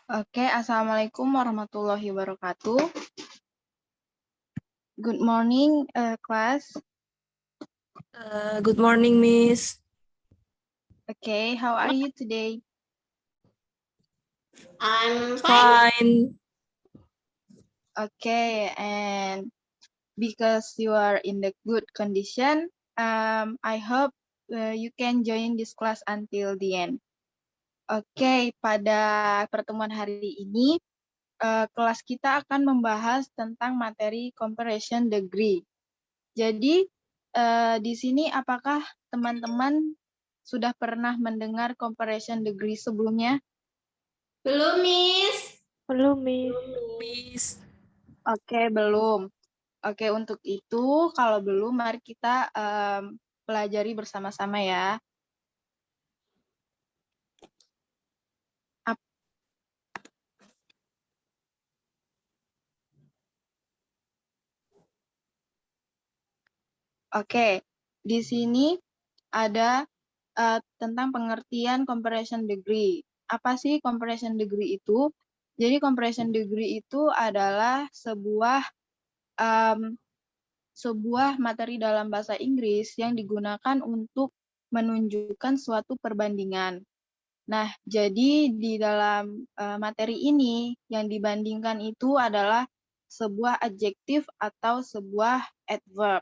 Oke, Assalamualaikum warahmatullahi wabarakatuh. Good morning, class. Good morning, Miss. Okay, how are you today? I'm fine. Fine. Okay, and because you are in the good condition, I hope you can join this class until the end. Oke, pada pertemuan hari ini, kelas kita akan membahas tentang materi comparison degree. Jadi, di sini apakah teman-teman sudah pernah mendengar comparison degree sebelumnya? Belum, Miss. Belum, Miss. Oke, belum. Oke, untuk itu, kalau belum, mari kita pelajari bersama-sama ya. Oke, di sini ada tentang pengertian comparison degree. Apa sih comparison degree itu? Jadi comparison degree itu adalah sebuah materi dalam bahasa Inggris yang digunakan untuk menunjukkan suatu perbandingan. Nah, jadi di dalam materi ini yang dibandingkan itu adalah sebuah adjektif atau sebuah adverb.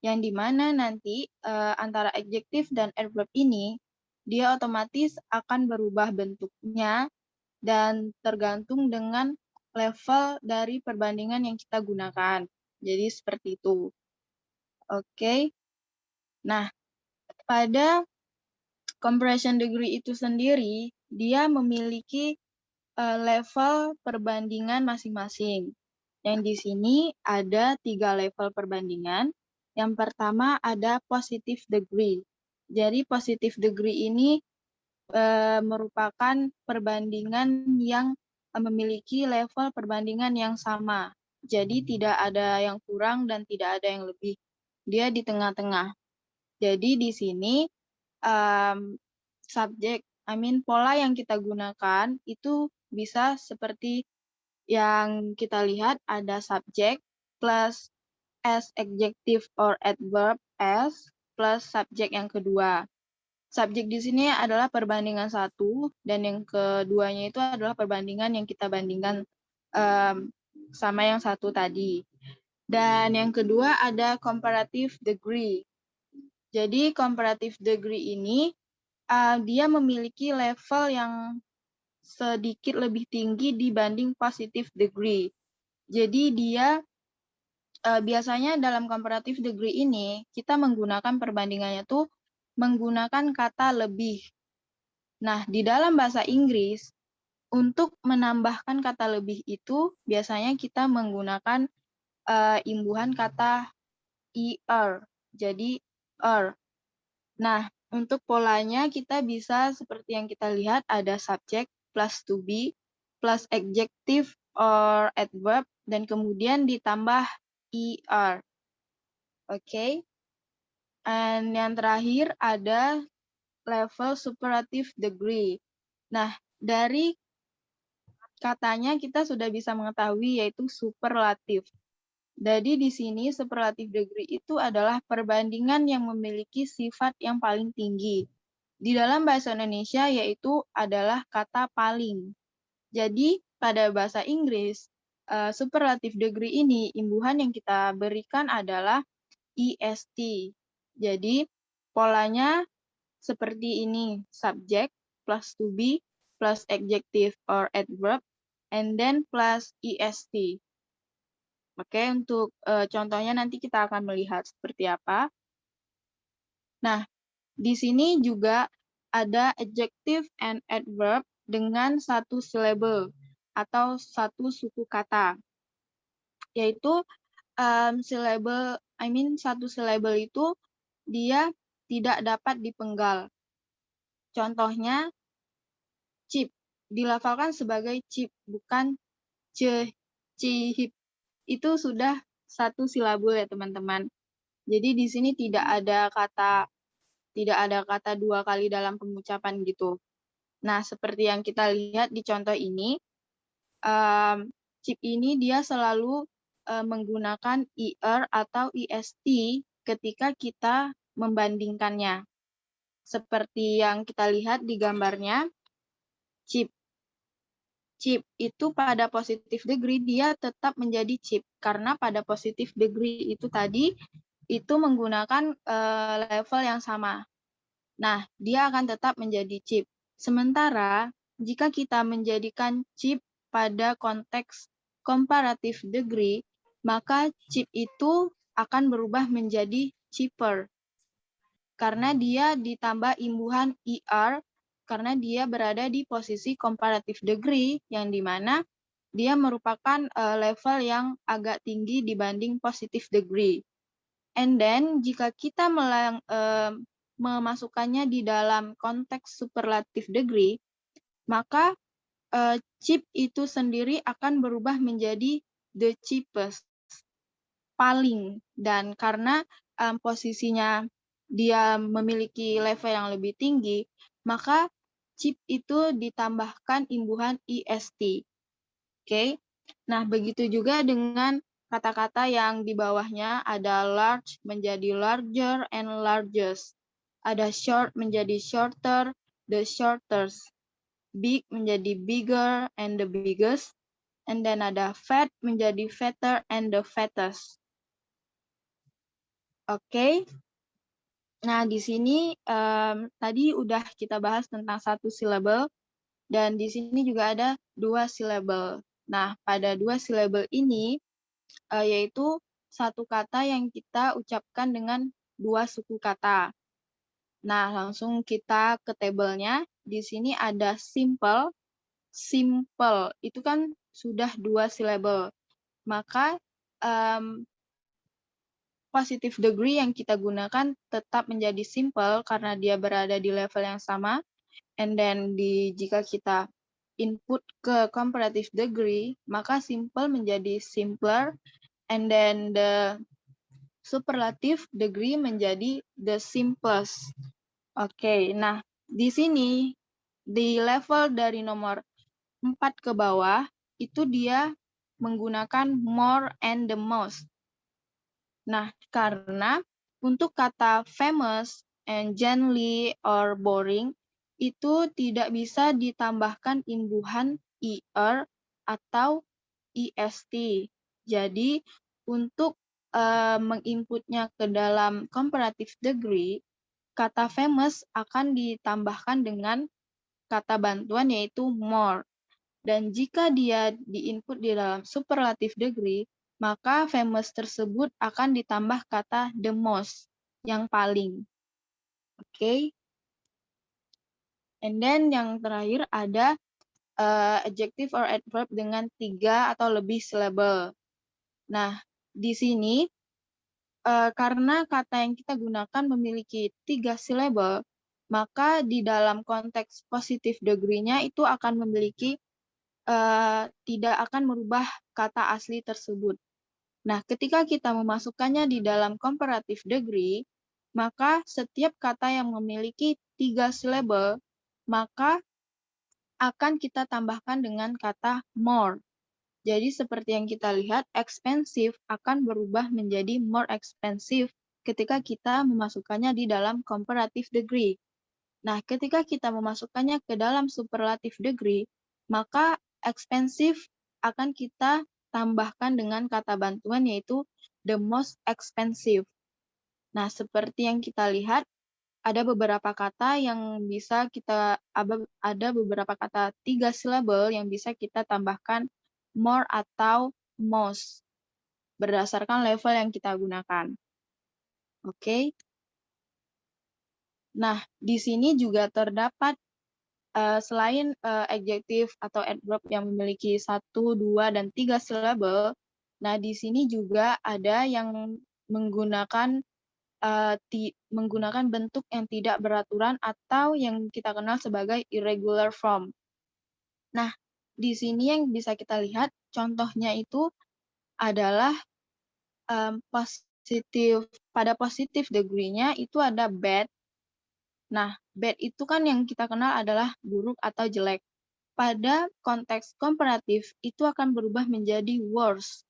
Yang dimana nanti antara adjektif dan adverb ini, dia otomatis akan berubah bentuknya dan tergantung dengan level dari perbandingan yang kita gunakan. Jadi seperti itu. Oke. Nah, pada comparison degree itu sendiri, dia memiliki level perbandingan masing-masing. Yang di sini ada 3 level perbandingan. Yang pertama ada positive degree. Jadi positive degree ini merupakan perbandingan yang memiliki level perbandingan yang sama. Jadi tidak ada yang kurang dan tidak ada yang lebih. Dia di tengah-tengah. Jadi di sini pola yang kita gunakan itu bisa seperti yang kita lihat ada subject plus as adjective or adverb as plus subject yang kedua. Subjek di sini adalah perbandingan satu dan yang keduanya itu adalah perbandingan yang kita bandingkan sama yang satu tadi. Dan yang kedua ada comparative degree. Jadi comparative degree ini dia memiliki level yang sedikit lebih tinggi dibanding positive degree. Jadi dia biasanya dalam comparative degree ini kita menggunakan perbandingannya tuh menggunakan kata lebih. Nah, di dalam bahasa Inggris untuk menambahkan kata lebih itu biasanya kita menggunakan imbuhan kata er. Jadi er. Nah, untuk polanya kita bisa seperti yang kita lihat ada subject plus to be plus adjective or adverb dan kemudian ditambah er. Oke. And yang terakhir ada level superlative degree. Nah, dari katanya kita sudah bisa mengetahui yaitu superlatif. Jadi di sini superlative degree itu adalah perbandingan yang memiliki sifat yang paling tinggi. Di dalam bahasa Indonesia yaitu adalah kata paling. Jadi pada bahasa Inggris, superlative degree ini imbuhan yang kita berikan adalah est. Jadi polanya seperti ini, subject plus to be plus adjective or adverb and then plus est. Oke, untuk contohnya nanti kita akan melihat seperti apa. Nah, di sini juga ada adjective and adverb dengan satu syllable atau satu suku kata. Yaitu satu syllable itu dia tidak dapat dipenggal. Contohnya chip, dilafalkan sebagai chip, bukan cihip. Itu sudah satu silabul ya teman-teman. Jadi di sini tidak ada kata dua kali dalam pengucapan gitu. Nah, seperti yang kita lihat di contoh ini, chip ini dia selalu menggunakan IR atau IST ketika kita membandingkannya. Seperti yang kita lihat di gambarnya, chip itu pada positive degree dia tetap menjadi chip karena pada positive degree itu tadi itu menggunakan level yang sama. Nah, dia akan tetap menjadi chip. Sementara jika kita menjadikan chip pada konteks comparative degree, maka chip itu akan berubah menjadi cheaper karena dia ditambah imbuhan ER karena dia berada di posisi comparative degree yang dimana dia merupakan level yang agak tinggi dibanding positive degree. And then jika kita memasukkannya di dalam konteks superlative degree, maka chip itu sendiri akan berubah menjadi the cheapest, paling. Dan karena posisinya dia memiliki level yang lebih tinggi, maka chip itu ditambahkan imbuhan EST. Oke. Nah, begitu juga dengan kata-kata yang di bawahnya ada large menjadi larger and largest. Ada short menjadi shorter, the shortest. Big menjadi bigger and the biggest. And then ada fat menjadi fatter and the fattest. Oke. Nah, di sini tadi udah kita bahas tentang satu syllable dan di sini juga ada dua syllable. Nah, pada dua syllable ini yaitu satu kata yang kita ucapkan dengan dua suku kata. Nah, langsung kita ke tabelnya. Di sini ada simple. Simple itu kan sudah dua syllable. Maka positive degree yang kita gunakan tetap menjadi simple karena dia berada di level yang sama. And then jika kita input ke comparative degree, maka simple menjadi simpler. And then the superlative degree menjadi the simplest. Oke, nah di sini di level dari nomor 4 ke bawah itu dia menggunakan more and the most. Nah, karena untuk kata famous and gently or boring itu tidak bisa ditambahkan imbuhan ER atau EST. Jadi, untuk menginputnya ke dalam comparative degree, kata famous akan ditambahkan dengan kata bantuan yaitu more. Dan jika dia diinput di dalam superlative degree, maka famous tersebut akan ditambah kata the most, yang paling. Oke. And then yang terakhir ada adjective or adverb dengan 3 atau lebih syllable. Nah, di sini karena kata yang kita gunakan memiliki 3 syllable, maka di dalam konteks positive degree-nya itu akan memiliki tidak akan merubah kata asli tersebut. Nah, ketika kita memasukkannya di dalam comparative degree, maka setiap kata yang memiliki 3 syllable, maka akan kita tambahkan dengan kata more. Jadi seperti yang kita lihat, expensive akan berubah menjadi more expensive ketika kita memasukkannya di dalam comparative degree. Nah, ketika kita memasukkannya ke dalam superlative degree, maka expensive akan kita tambahkan dengan kata bantuan yaitu the most expensive. Nah, seperti yang kita lihat, ada beberapa kata yang bisa ada beberapa kata 3 syllable yang bisa kita tambahkan more atau most berdasarkan level yang kita gunakan. Oke. Nah, di sini juga terdapat selain adjective atau adverb yang memiliki 1, 2, dan 3 syllable, nah di sini juga ada yang menggunakan bentuk yang tidak beraturan atau yang kita kenal sebagai irregular form. Nah, di sini yang bisa kita lihat contohnya itu adalah pada positive degree-nya itu ada bad, Nah, bad itu kan yang kita kenal adalah buruk atau jelek. Pada konteks komparatif, itu akan berubah menjadi worse.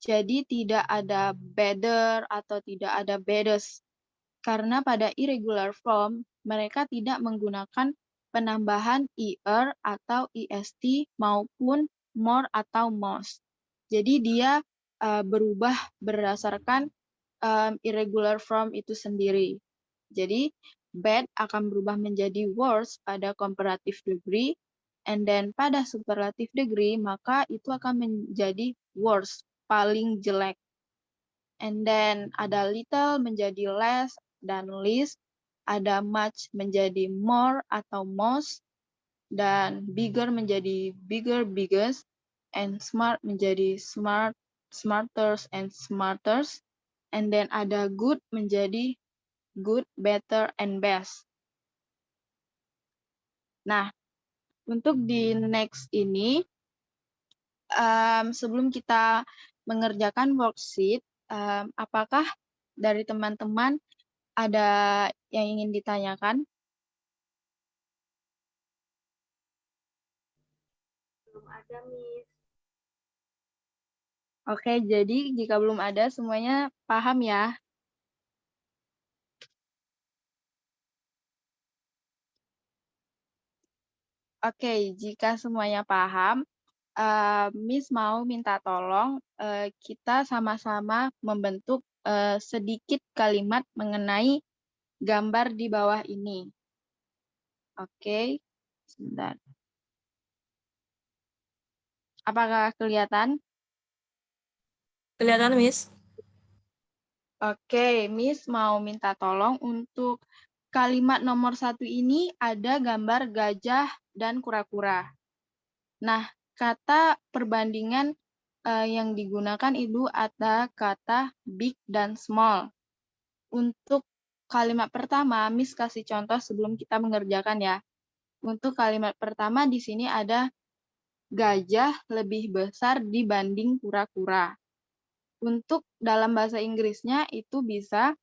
Jadi tidak ada better atau tidak ada baddest. Karena pada irregular form, mereka tidak menggunakan penambahan er atau est maupun more atau most. Jadi dia berubah berdasarkan irregular form itu sendiri. Jadi bad akan berubah menjadi worse pada comparative degree, and then pada superlative degree maka itu akan menjadi worse, paling jelek. And then ada little menjadi less dan least, ada much menjadi more atau most, dan bigger menjadi bigger, biggest, and smart menjadi smart, smarters, and smarters, and then ada good menjadi good, better, and best. Nah, untuk di next ini, sebelum kita mengerjakan worksheet, apakah dari teman-teman ada yang ingin ditanyakan? Belum ada, Miss. Oke, jadi jika belum ada, semuanya paham ya? Oke, jika semuanya paham, Miss mau minta tolong kita sama-sama membentuk sedikit kalimat mengenai gambar di bawah ini. Oke, sebentar. Apakah kelihatan? Kelihatan, Miss? Oke, Miss mau minta tolong untuk kalimat nomor 1 ini ada gambar gajah dan kura-kura. Nah, kata perbandingan yang digunakan itu ada kata big dan small. Untuk kalimat pertama, Miss kasih contoh sebelum kita mengerjakan ya. Untuk kalimat pertama di sini ada gajah lebih besar dibanding kura-kura. Untuk dalam bahasa Inggrisnya itu bisa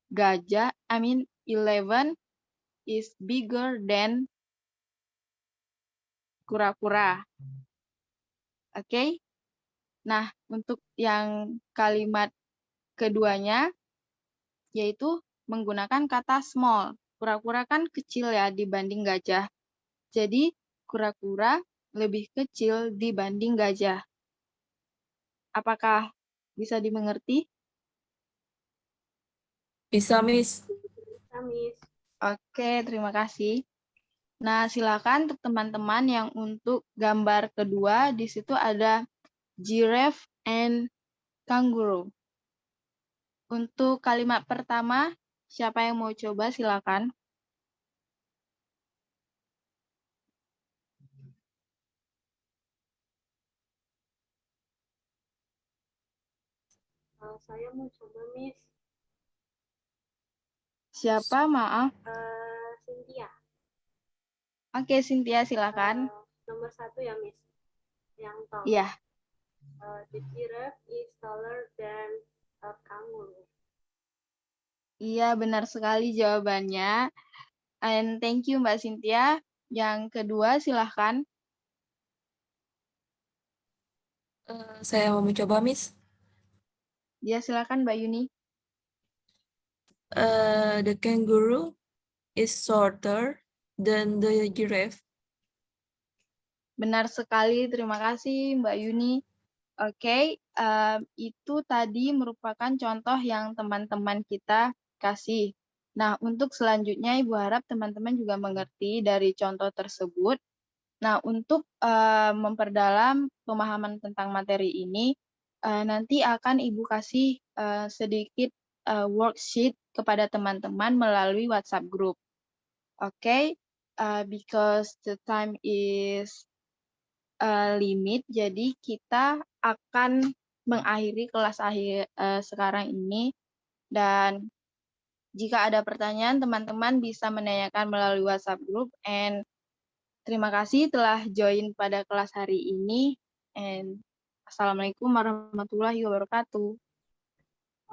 gajah, 11 is bigger than kura-kura. Oke? Nah, untuk yang kalimat keduanya, yaitu menggunakan kata small. Kura-kura kan kecil ya dibanding gajah. Jadi, kura-kura lebih kecil dibanding gajah. Apakah bisa dimengerti? Bisa, Miss. Bisa, Miss. Oke, terima kasih. Nah, silakan untuk teman-teman yang untuk gambar kedua, di situ ada giraffe and kangaroo. Untuk kalimat pertama, siapa yang mau coba silakan. Saya mau coba, Miss. Siapa? Maaf. Cynthia. Oke, Cynthia silakan. Nomor 1 ya, Miss. Yang tall. Iya. The giraffe is taller than a kangaroo. Iya, benar sekali jawabannya. And thank you Mbak Cynthia. Yang kedua silahkan. Saya mau mencoba, Miss. Ya, silahkan Mbak Yuni. The kangaroo is shorter than the giraffe. Benar sekali, terima kasih Mbak Yuni. Oke, itu tadi merupakan contoh yang teman-teman kita kasih. Nah, untuk selanjutnya Ibu harap teman-teman juga mengerti dari contoh tersebut. Nah, untuk memperdalam pemahaman tentang materi ini, nanti akan Ibu kasih sedikit worksheet kepada teman-teman melalui WhatsApp group. Oke, because the time is limit, jadi kita akan mengakhiri kelas akhir sekarang ini. Dan jika ada pertanyaan, teman-teman bisa menanyakan melalui WhatsApp group. And terima kasih telah join pada kelas hari ini. And Assalamualaikum warahmatullahi wabarakatuh.